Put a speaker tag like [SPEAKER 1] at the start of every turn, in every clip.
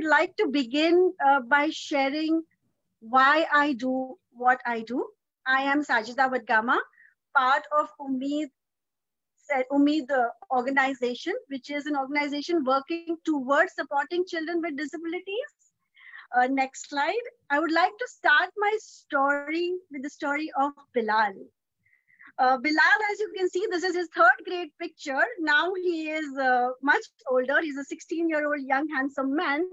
[SPEAKER 1] would like to begin by sharing why I do what I do. I am Sajida Vadgama, part of Umeed organization, which is an organization working towards supporting children with disabilities. Next slide. I would like to start my story with the story of Bilal. Bilal, as you can see, this is his third grade picture. Now he is much older. He's a 16-year-old young, handsome man.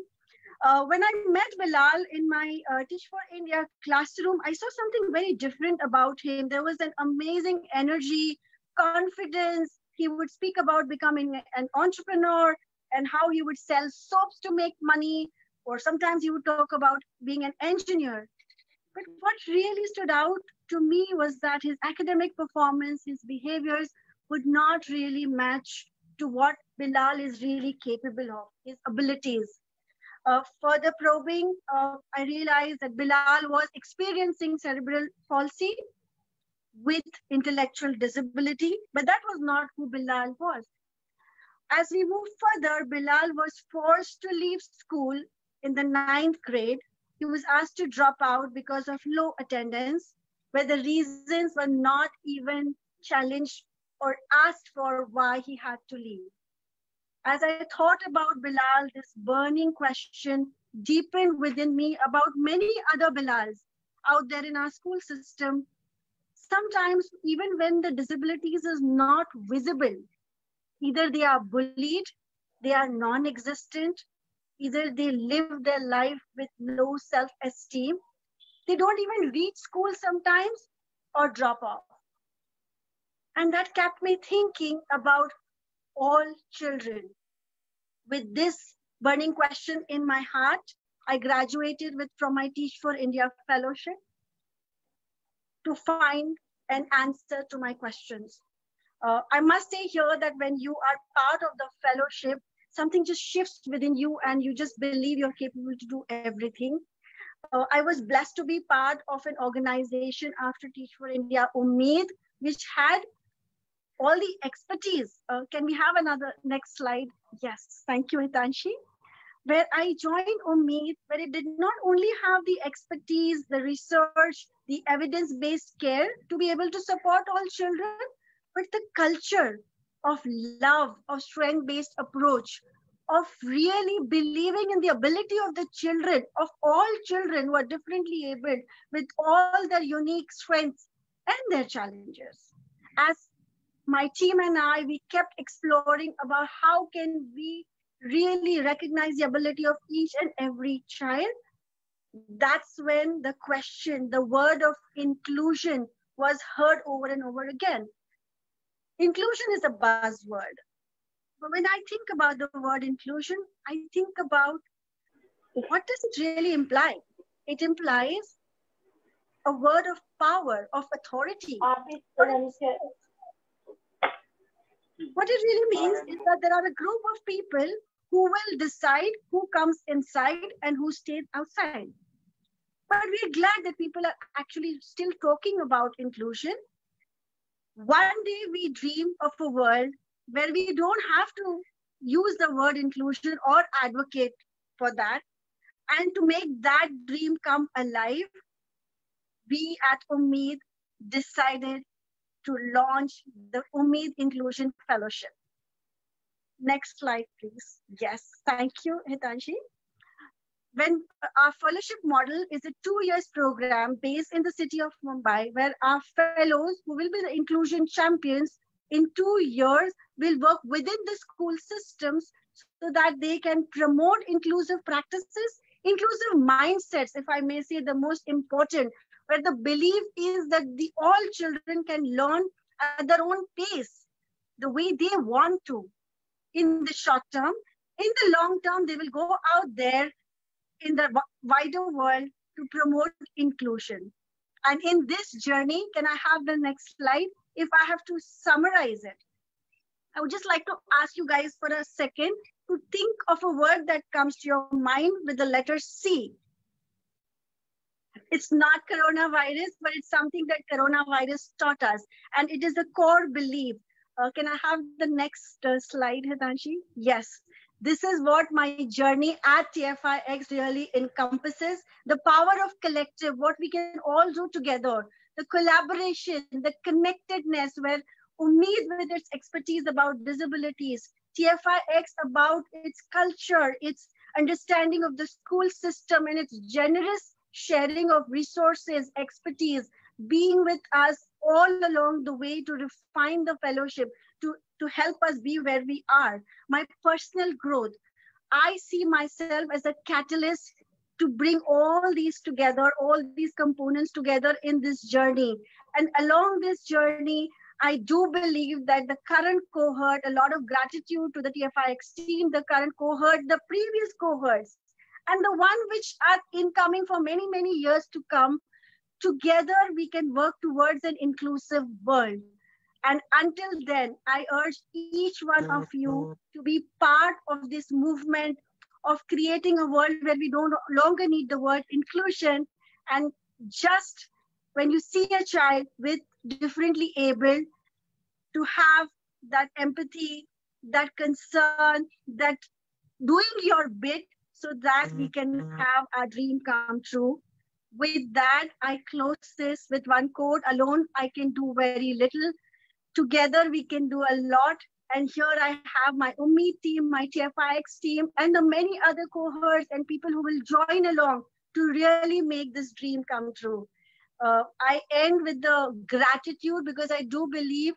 [SPEAKER 1] When I met Bilal in my Teach for India classroom, I saw something very different about him. There was an amazing energy, confidence. He would speak about becoming an entrepreneur and how he would sell soaps to make money, or sometimes he would talk about being an engineer. But what really stood out to me was that his academic performance, his behaviors would not really match to what Bilal is really capable of, his abilities. Further probing, I realized that Bilal was experiencing cerebral palsy with intellectual disability, but that was not who Bilal was. As we moved further, Bilal was forced to leave school in the 9th grade. He was asked to drop out because of low attendance, where the reasons were not even challenged or asked for why he had to leave. As I thought about Bilal, this burning question deepened within me about many other Bilals out there in our school system. Sometimes, even when the disabilities is not visible, either they are bullied, they are non-existent, either they live their life with low self-esteem, they don't even reach school sometimes or drop off. And that kept me thinking about all children. With this burning question in my heart, I graduated from my Teach for India fellowship to find an answer to my questions. I must say here that when you are part of the fellowship, something just shifts within you and you just believe you're capable to do everything. I was blessed to be part of an organization after Teach for India, Umeed, which had all the expertise. Can we have another next slide? Yes, thank you, Hitanshi. Where I joined Umeed, where it did not only have the expertise, the research, the evidence-based care to be able to support all children, but the culture of love, of strength-based approach, of really believing in the ability of the children, of all children who are differently abled, with all their unique strengths and their challenges. As my team and I, we kept exploring about how can we really recognize the ability of each and every child. That's when the question, the word of inclusion was heard over and over again. Inclusion is a buzzword. But when I think about the word inclusion, I think about what does it really imply? It implies a word of power, of authority. What it really means is that there are a group of people who will decide who comes inside and who stays outside. But we're glad that people are actually still talking about inclusion. One day we dream of a world where we don't have to use the word inclusion or advocate for that. And to make that dream come alive, we at Umeed decided to launch the Umeed Inclusion Fellowship. Next slide, please. Yes, thank you, Hitanshi. When our fellowship model is a 2-year program based in the city of Mumbai, where our fellows who will be the inclusion champions in 2 years will work within the school systems so that they can promote inclusive practices, inclusive mindsets, if I may say the most important, where the belief is that all children can learn at their own pace, the way they want to. In the short term, in the long term, they will go out there in the wider world to promote inclusion. And in this journey, can I have the next slide? If I have to summarize it, I would just like to ask you guys for a second to think of a word that comes to your mind with the letter C. It's not coronavirus, but it's something that coronavirus taught us. And it is a core belief. Can I have the next slide, Hitanshi? Yes. This is what my journey at TFIx really encompasses. The power of collective, what we can all do together, the collaboration, the connectedness, where Umeed with its expertise about disabilities, TFIx about its culture, its understanding of the school system and its generous sharing of resources, expertise, being with us all along the way to refine the fellowship, to help us be where we are. My personal growth, I see myself as a catalyst to bring all these together, all these components together in this journey. And along this journey, I do believe that the current cohort, a lot of gratitude to the TFIx team, the current cohort, the previous cohorts, and the one which are incoming for many, many years to come, together we can work towards an inclusive world. And until then, I urge each one of you to be part of this movement of creating a world where we don't longer need the word inclusion. And just when you see a child with differently able, to have that empathy, that concern, that doing your bit so that we can have our dream come true. With that, I close this with one quote: alone I can do very little. Together we can do a lot. And here I have my Umeed team, my TFIx team, and the many other cohorts and people who will join along to really make this dream come true. I end with the gratitude, because I do believe,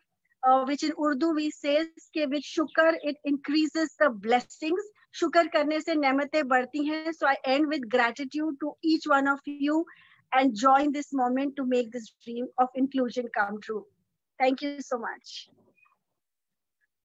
[SPEAKER 1] which in Urdu we say, कि with shukr it increases the blessings. Shukr करने से नेमतें बढ़ती हैं. So I end with gratitude to each one of you and join this moment to make this dream of inclusion come true. Thank you so much.